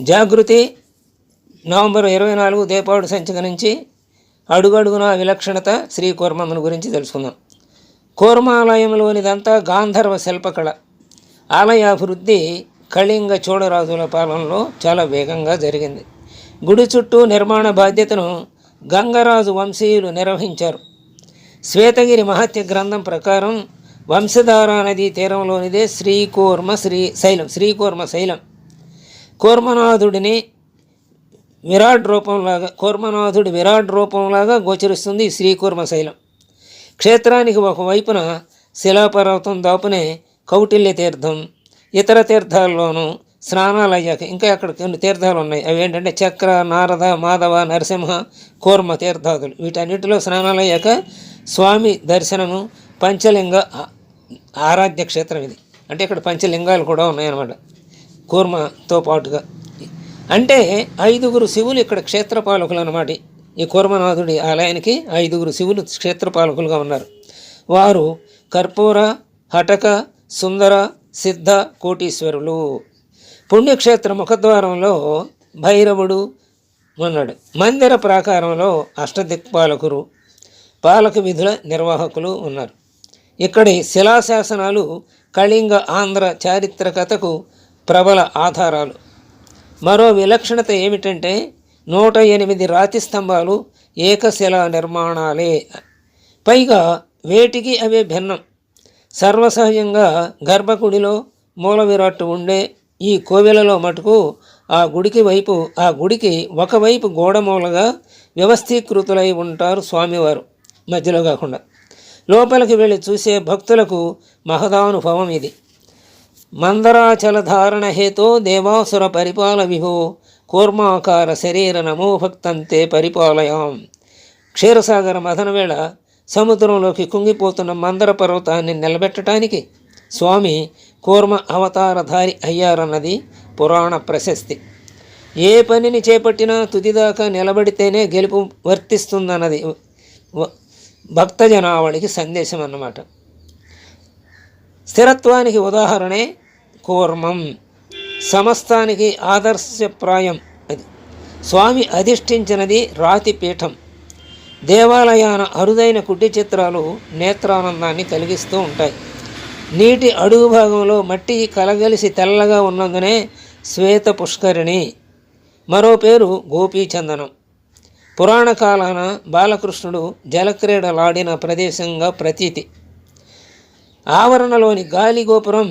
జాగృతి November 24 దేపాడు సంచిక నుంచి అడుగడుగున విలక్షణత శ్రీ కూర్మమ్మను గురించి తెలుసుకుందాం. కూర్మాలయంలోనిదంతా గాంధర్వ శిల్పకళ. ఆలయాభివృద్ధి కళింగ చోళరాజుల పాలనలో చాలా వేగంగా జరిగింది. గుడి చుట్టూ నిర్మాణ బాధ్యతను గంగరాజు వంశీయులు నిర్వహించారు. శ్వేతగిరి మహత్య గ్రంథం ప్రకారం వంశధారా నదీ తీరంలోనిదే శ్రీకూర్మ శైలం. కూర్మనాథుడి విరాట్ రూపంలాగా గోచరిస్తుంది ఈ శ్రీకూర్మ శైలం. క్షేత్రానికి ఒకవైపున శిలాపర్వతం దాపునే కౌటిల్య తీర్థం, ఇతర తీర్థాల్లోనూ స్నానాలు అయ్యాక ఇంకా అక్కడ కొన్ని తీర్థాలు ఉన్నాయి. అవి ఏంటంటే చక్ర, నారద, మాధవ, నరసింహ, కూర్మ తీర్థాదులు. వీటన్నిటిలో స్నానాలు అయ్యాక స్వామి దర్శనము. పంచలింగ ఆరాధ్య క్షేత్రం ఇది. అంటే ఇక్కడ పంచలింగాలు కూడా ఉన్నాయన్నమాట కూర్మతో పాటుగా. అంటే 5 శివులు ఇక్కడ క్షేత్రపాలకులు అన్నమాట. ఈ కూర్మనాథుడి ఆలయానికి 5 శివులు క్షేత్రపాలకులుగా ఉన్నారు. వారు కర్పూర, హటక, సుందర, సిద్ధ, కోటీశ్వరులు. పుణ్యక్షేత్ర ముఖద్వారంలో భైరవుడు ఉన్నాడు. మందిర ప్రాకారంలో అష్టదిక్పాలకులు, పాలక విధుల నిర్వాహకులు ఉన్నారు. ఇక్కడి శిలాశాసనాలు కళింగ ఆంధ్ర చారిత్రకతకు ప్రబల ఆధారాలు. మరో విలక్షణత ఏమిటంటే 108 రాతి స్తంభాలు ఏకశిలా నిర్మాణాలే. పైగా వేటికి అవే భిన్నం. సర్వసహజంగా గర్భగుడిలో మూల విరాట్టు ఉండే ఈ కోవెలలో మటుకు ఆ గుడికి ఒకవైపు గోడమూలగా వ్యవస్థీకృతులై ఉంటారు స్వామివారు, మధ్యలో కాకుండా. లోపలికి వెళ్ళి చూసే భక్తులకు మహదానుభవం ఇది. మందరాచలధారణ హేతో దేవాసుర పరిపాల విభో కూర్మాకార శరీర నమో భక్తంతే పరిపాలయాం. క్షీరసాగర మథనవేళ సముద్రంలోకి కుంగిపోతున్న మందర పర్వతాన్ని నిలబెట్టడానికి స్వామి కూర్మ అవతారధారి అయ్యారన్నది పురాణ ప్రశస్తి. ఏ పనిని చేపట్టినా తుదిదాకా నిలబడితేనే గెలుపు వర్తిస్తుందన్నది భక్తజనావళికి సందేశం అన్నమాట. స్థిరత్వానికి ఉదాహరణే కూర్మం. సమస్తానికి ఆదర్శప్రాయం అది. స్వామి అధిష్ఠించినది రాతి పీఠం. దేవాలయాన అరుదైన కుట్టి చిత్రాలు నేత్రానందాన్ని కలిగిస్తూ ఉంటాయి. నీటి అడుగు భాగంలో మట్టి కలగలిసి తెల్లగా ఉన్నందునే శ్వేత పుష్కరిణి. మరో పేరు గోపీచందనం. పురాణ కాలాన బాలకృష్ణుడు జలక్రీడలాడిన ప్రదేశంగా ప్రతీతి. ఆవరణలోని గాలి గోపురం,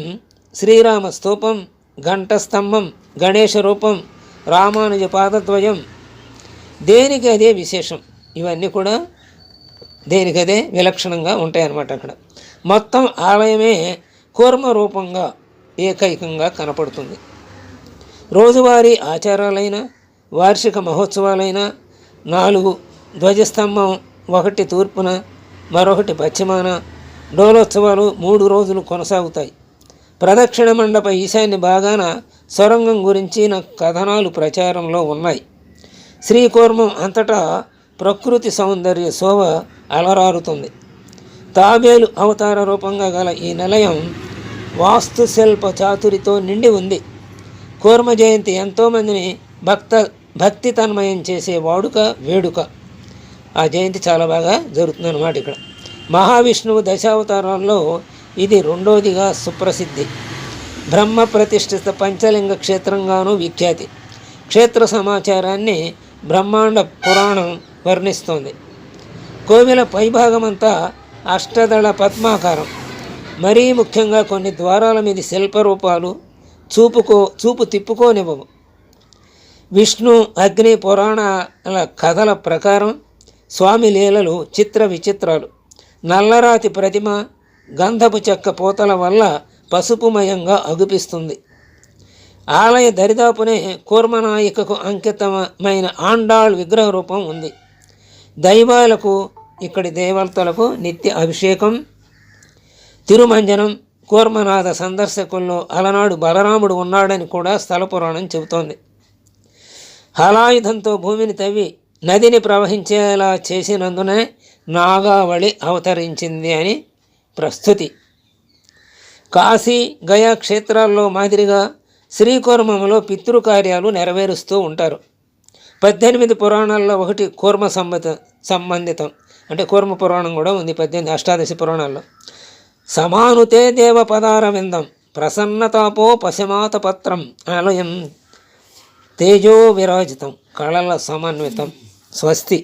శ్రీరామ స్తూపం, ఘంటస్తంభం, గణేశ రూపం, రామానుజ పాదద్వయం దేనికి అదే విశేషం. ఇవన్నీ కూడా దేనికదే విలక్షణంగా ఉంటాయన్నమాట. అక్కడ మొత్తం ఆలయమే కూర్మ రూపంగా ఏకైకంగా కనపడుతుంది. రోజువారీ ఆచారాలైన, వార్షిక మహోత్సవాలైన 4 ధ్వజస్తంభం, ఒకటి తూర్పున మరొకటి పశ్చిమాన, డోలోత్సవాలు 3 రోజులు కొనసాగుతాయి. ప్రదక్షిణ మండప ఈశాన్య భాగాన సొరంగం గురించిన కథనాలు ప్రచారంలో ఉన్నాయి. శ్రీకూర్మం అంతటా ప్రకృతి సౌందర్య శోభ అలరారుతుంది. తాబేలు అవతార రూపంగా గల ఈ నిలయం వాస్తుశిల్ప చాతురితో నిండి ఉంది. కూర్మ జయంతి ఎంతోమందిని భక్తి తన్మయం చేసే వేడుక. ఆ జయంతి చాలా బాగా జరుగుతుందన్నమాట. ఇక్కడ మహావిష్ణువు దశావతారాల్లో ఇది 2వదిగా సుప్రసిద్ధి. బ్రహ్మ ప్రతిష్ఠిత పంచలింగ క్షేత్రంగానూ విఖ్యాతి. క్షేత్ర సమాచారాన్ని బ్రహ్మాండ పురాణం వర్ణిస్తోంది. కోవెల పైభాగమంతా అష్టదళ పద్మాకారం. మరీ ముఖ్యంగా కొన్ని ద్వారాల మీద శిల్పరూపాలు చూపు తిప్పుకోనివ్వవు. విష్ణు అగ్ని పురాణాల కథల ప్రకారం స్వామి లీలలు చిత్ర విచిత్రాలు. నల్లరాతి ప్రతిమ గంధపు చెక్క పూతల వల్ల పసుపుమయంగా అగుపిస్తుంది. ఆలయ దరిదాపునే కూర్మనాయికకు అంకితమైన ఆండాళ్ విగ్రహ రూపం ఉంది. దైవాలకు, ఇక్కడి దేవతలకు నిత్య అభిషేకం, తిరుమంజనం. కూర్మనాథ సందర్శకుల్లో అలనాడు బలరాముడు ఉన్నాడని కూడా స్థల పురాణం చెబుతోంది. హలాయుధంతో భూమిని తవ్వి నదిని ప్రవహించేలా చేసినందునే నాగావళి అవతరించింది అని ప్రస్తుతి. కాశీ, గయా క్షేత్రాల్లో మాదిరిగా శ్రీకూర్మములో పితృకార్యాలు నెరవేరుస్తూ ఉంటారు. 18 పురాణాల్లో ఒకటి కూర్మ సంబంధితం, అంటే కూర్మ పురాణం కూడా ఉంది 18 అష్టాదశి పురాణాల్లో. సమానుతే దేవ పదార విందం ప్రసన్నతాపో పశమాత పత్రం ఆలయం తేజో విరాజితం కళల సమన్వితం. స్వస్తి.